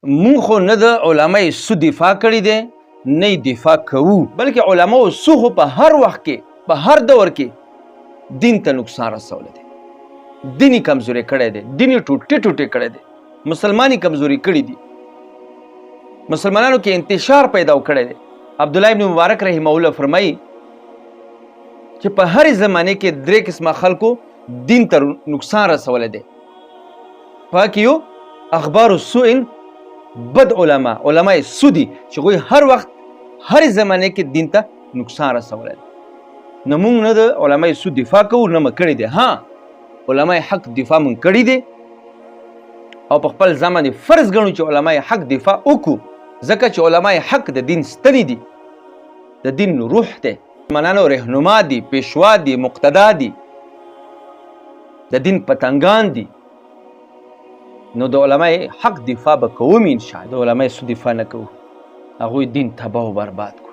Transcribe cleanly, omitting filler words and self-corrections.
مونږ خو نه د علماء سو دفاع کړی دی نه دفاع کوو، بلکې علماء سو خو په هر وخت کې په هر دور کې دین ته نقصان رسولی دی، دین یې کمزوری کړی دی، دین یې ټوټې ټوټې کړی دی، مسلمان یې کمزوري کړي دي، مسلمانانو کې انتشار پیدا کړی دی. عبدالله ابن مبارک رحمه الله فرمایي چې په هر زمانه کې درې قسمه خلکو دین ته نقصان رسولی دی. پاک یو اخبار السوء بد علماء سو دي چې هغوی هر وخت هر زمانه کې دین ته نقصان رسولی دی. نه موږ نه د علماء سو دفاع کوو نه مو کړی دی، ها علماء حق دفاع مونږ کړی دی او په خپل ځان باندې فرض ګڼو چې علماء حق دفاع وکړو، ځکه چې علماء حق د دین ستنې دي، د دین روح دی، مسلمانانو رهنما دي، پیشوا دي، مقتدا دي، د دین پتنګان دي. نو د علماء حق دفاع به کوو، انشاءالله د علماء سو دفاع نه کوو، هغوی دین تباه و برباد کوو.